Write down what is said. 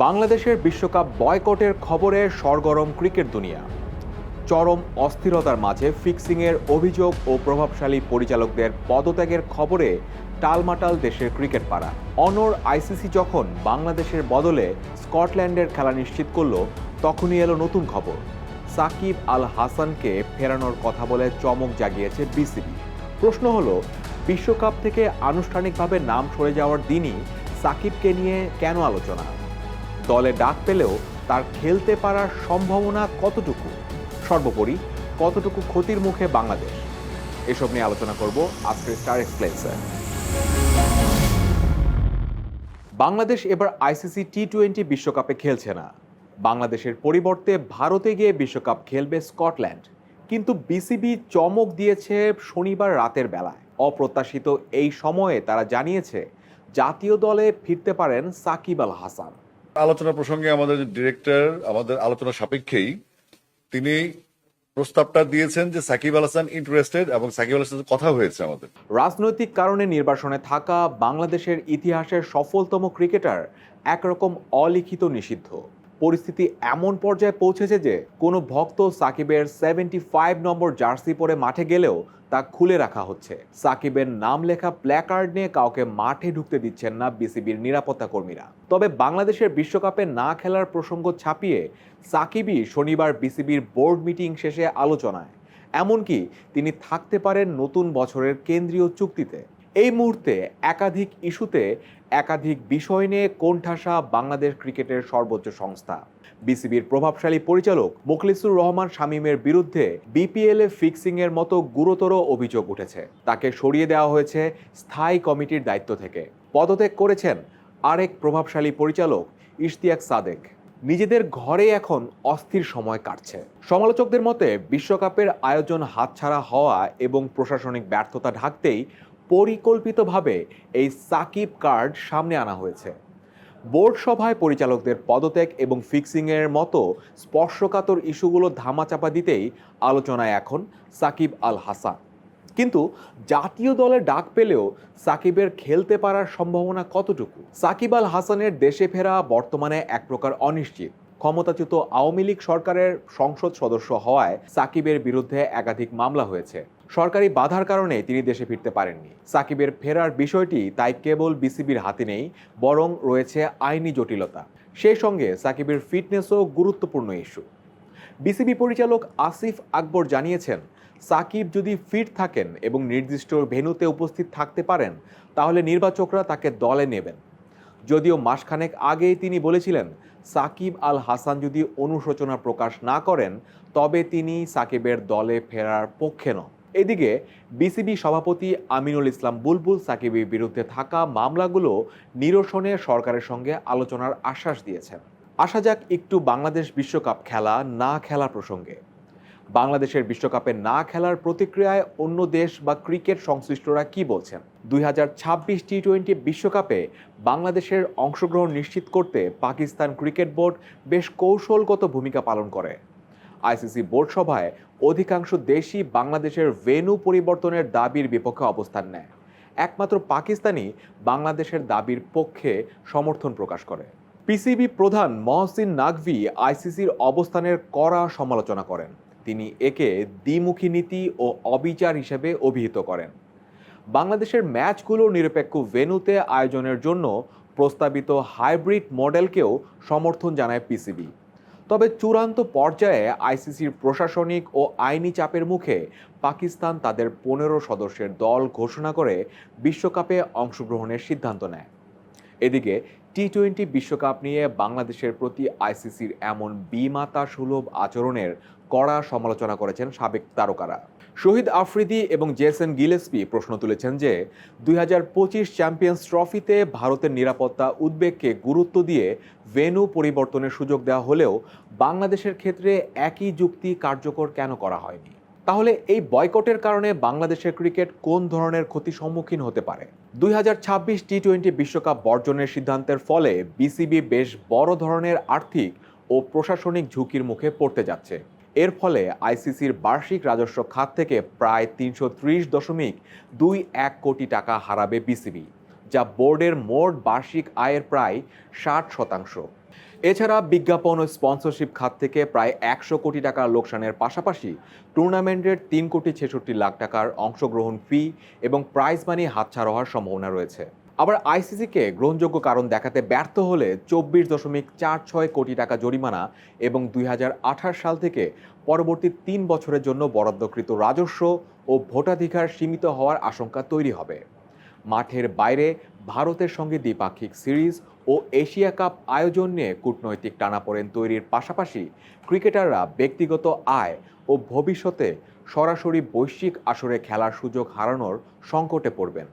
বাংলাদেশের বিশ্বকাপ বয়কটের খবরে সরগরম ক্রিকেট দুনিয়া। চরম অস্থিরতার মাঝে ফিক্সিংয়ের অভিযোগ ও প্রভাবশালী পরিচালকদের পদত্যাগের খবরে টালমাটাল দেশের ক্রিকেট পাড়া। অনর আইসিসি যখন বাংলাদেশের বদলে স্কটল্যান্ডের খেলা নিশ্চিত করল, তখনই এলো নতুন খবর। সাকিব আল হাসানকে ফেরানোর কথা বলে চমক জাগিয়েছে বিসিবি। প্রশ্ন হলো, বিশ্বকাপ থেকে আনুষ্ঠানিকভাবে নাম সরে যাওয়ার দিনই সাকিবকে নিয়ে কেন আলোচনা? দলে ডাক পেলেও তার খেলতে পারার সম্ভাবনা কতটুকু? সর্বোপরি কতটুকু ক্ষতির মুখে বাংলাদেশ? এসব নিয়ে আলোচনা করব আজকের স্টার এক্সপ্লেন্সে। বাংলাদেশ এবার আইসিসি টি-20 বিশ্বকাপে খেলছে না। বাংলাদেশের পরিবর্তে ভারতে গিয়ে বিশ্বকাপ খেলবে স্কটল্যান্ড। কিন্তু বিসিবি চমক দিয়েছে শনিবার রাতের বেলায়। অপ্রত্যাশিত এই সময়ে তারা জানিয়েছে জাতীয় দলে ফিরতে পারেন সাকিব আল হাসান। আলোচনা প্রসঙ্গে আমাদের ডিরেক্টর আমাদের আলোচনা সাপেক্ষেই তিনি প্রস্তাবটা দিয়েছেন যে সাকিব আল হাসান ইন্টারেস্টেড এবং সাকিব আল হাসানের কথা হয়েছে আমাদের। রাজনৈতিক কারণে নির্বাসনে থাকা বাংলাদেশের ইতিহাসের সফলতম ক্রিকেটার একরকম অলিখিত নিষিদ্ধ। পরিস্থিতি এমন পর্যায়ে পৌঁছেছে যে কোনো ভক্ত সাকিবের 75 নম্বর জার্সি পরে মাঠে গেলেও তা খুলে রাখা হচ্ছে। সাকিবের নাম লেখা প্ল্যাকার্ড নিয়ে কাউকে মাঠে ঢুকতে দিচ্ছেন না বিসিবির নিরাপত্তা কর্মীরা। তবে বাংলাদেশের বিশ্বকাপে না খেলার প্রসঙ্গ ছাপিয়ে সাকিবই শনিবার বিসিবির বোর্ড মিটিং শেষে আলোচনায়। এমনকি তিনি থাকতে পারেন নতুন বছরের কেন্দ্রীয় চুক্তিতে। এই মুহূর্তে একাধিক ইস্যুতে একাধিক বিষয় নিয়ে কোণঠাসা বাংলাদেশ ক্রিকেটের সর্বোচ্চ সংস্থা। বিসিবির প্রভাবশালী পরিচালক মোখলেছুর রহমান শামীমের বিরুদ্ধে বিপিএল এ ফিক্সিং এর মতো গুরুতর অভিযোগ উঠেছে। তাকে সরিয়ে দেওয়া হয়েছে স্থায়ী কমিটির দায়িত্ব থেকে। পদত্যাগ করেছেন আরেক প্রভাবশালী পরিচালক ইশতিয়াক সাদেক। নিজেদের ঘরে এখন অস্থির সময় কাটছে। সমালোচকদের মতে বিশ্বকাপের আয়োজন হাতছাড়া হওয়া এবং প্রশাসনিক ব্যর্থতা ঢাকতেই পরিকল্পিতভাবে এই সাকিব কার্ড সামনে আনা হয়েছে। বোর্ড সভায় পরিচালকদের পদত্যাগ এবং ফিক্সিংয়ের মতো স্পর্শকাতর ইস্যুগুলো ধামাচাপা দিতেই আলোচনায় এখন সাকিব আল হাসান। কিন্তু জাতীয় দলে ডাক পেলেও সাকিবের খেলতে পারার সম্ভাবনা কতটুকু? সাকিব আল হাসানের দেশে ফেরা বর্তমানে এক প্রকার অনিশ্চিত। ক্ষমতাচ্যুত আওয়ামী লীগ সরকারের সংসদ সদস্য হওয়ায় সাকিবের বিরুদ্ধে একাধিক মামলা হয়েছে। সরকারি বাধার কারণে তিনি দেশে ফিরতে পারেননি। সাকিবের ফেরার বিষয়টি তাই কেবল বিসিবির হাতে নেই, বরং রয়েছে আইনি জটিলতা। সেই সঙ্গে সাকিবের ফিটনেসও গুরুত্বপূর্ণ ইস্যু। বিসিবি পরিচালক আসিফ আকবর জানিয়েছেন, সাকিব যদি ফিট থাকেন এবং নির্দিষ্ট ভেন্যুতে উপস্থিত থাকতে পারেন, তাহলে নির্বাচকরা তাকে দলে নেবেন। যদিও মাসখানেক আগেই তিনি বলেছিলেন, সাকিব আল হাসান যদি অনুশোচনা প্রকাশ না করেন, তবে তিনি সাকিবের দলে ফেরার পক্ষে নন। এদিকে বিসিবি সভাপতি আমিনুল ইসলাম বুলবুল সাকিবের বিরুদ্ধে থাকা মামলাগুলো নিরসনে সরকারের সঙ্গে আলোচনার আশ্বাস দিয়েছেন। আসা যাক একটু বাংলাদেশ বিশ্বকাপ খেলা না খেলা প্রসঙ্গে। বাংলাদেশের বিশ্বকাপে না খেলার প্রতিক্রিয়ায় অন্য দেশ বা ক্রিকেট সংশ্লিষ্টরা কি বলছেন? 2026 টি-20 বিশ্বকাপে বাংলাদেশের অংশগ্রহণ নিশ্চিত করতে পাকিস্তান ক্রিকেট বোর্ড বেশ কৌশলগত ভূমিকা পালন করে। আইসিসি বোর্ড সভায় অধিকাংশ দেশই বাংলাদেশের ভেন্যু পরিবর্তনের দাবির বিপক্ষে অবস্থান নেয়। একমাত্র পাকিস্তানই বাংলাদেশের দাবির পক্ষে সমর্থন প্রকাশ করে। পিসিবি প্রধান মহসিন নাকভি আইসিসির অবস্থানের কড়া সমালোচনা করেন। তিনি একে দ্বিমুখী নীতি ও অবিচার হিসেবে অভিহিত করেন। বাংলাদেশের ম্যাচগুলো নিরপেক্ষ ভেন্যুতে আয়োজনের জন্য প্রস্তাবিত হাইব্রিড মডেলকেও সমর্থন জানায় পিসিবি। তবে চূড়ান্ত পর্যায়ে আইসিসির প্রশাসনিক ও আইনি চাপের মুখে পাকিস্তান তাদের 15 সদস্যের দল ঘোষণা করে বিশ্বকাপে অংশগ্রহণের সিদ্ধান্ত নেয়। এদিকে টি-20 বিশ্বকাপ নিয়ে বাংলাদেশের প্রতি আইসিসির এমন বিমাতা সুলভ আচরণের কড়া সমালোচনা করেছেন সাবেক তারকারা। শহীদ আফ্রিদি এবং জেসন গিলেস্পি প্রশ্ন তুলেছেন যে 2025 চ্যাম্পিয়ন্স ট্রফিতে ভারতের নিরাপত্তা উদ্বেগকে গুরুত্ব দিয়ে ভেন্যু পরিবর্তনের সুযোগ দেওয়া হলেও বাংলাদেশের ক্ষেত্রে একই যুক্তি কার্যকর কেন করা হয়নি? তাহলে এই বয়কটের কারণে বাংলাদেশের ক্রিকেট কোন ধরনের ক্ষতির সম্মুখীন হতে পারে? 2026 টি-20 বিশ্বকাপ বর্জনের সিদ্ধান্তের ফলে বিসিবি বেশ বড় ধরনের আর্থিক ও প্রশাসনিক ঝুঁকির মুখে পড়তে যাচ্ছে। এর ফলে আইসিসির বার্ষিক রাজস্ব খাত থেকে প্রায় 330.21 কোটি টাকা হারাবে বিসিবি, যা বোর্ডের মোট বার্ষিক আয়ের প্রায় 60%। এছাড়া বিজ্ঞাপন ও স্পন্সরশিপ খাত থেকে প্রায় 100 কোটি টাকা লোকসানের পাশাপাশি টুর্নামেন্টের 3,66,00,000 টাকার অংশগ্রহণ ফি এবং প্রাইজ মানি হাতছাড়া হওয়ার সম্ভাবনা রয়েছে। আবার আইসিসিকে গ্রহণযোগ্য কারণ দেখাতে ব্যর্থ হলে 24.46 কোটি টাকা জরিমানা এবং 2028 সাল থেকে পরবর্তী 3 বছরের জন্য বরাদ্দকৃত রাজস্ব ও ভোটাধিকার সীমিত হওয়ার আশঙ্কা তৈরি হবে। মাঠের বাইরে ভারতের সঙ্গে দ্বিপাক্ষিক সিরিজ ও এশিয়া কাপ আয়োজন নিয়ে কূটনৈতিক টানাপোড়েন তৈরির পাশাপাশি ক্রিকেটাররা ব্যক্তিগত আয় ও ভবিষ্যতে সরাসরি বৈশ্বিক আসরে খেলার সুযোগ হারানোর সংকটে পড়বেন।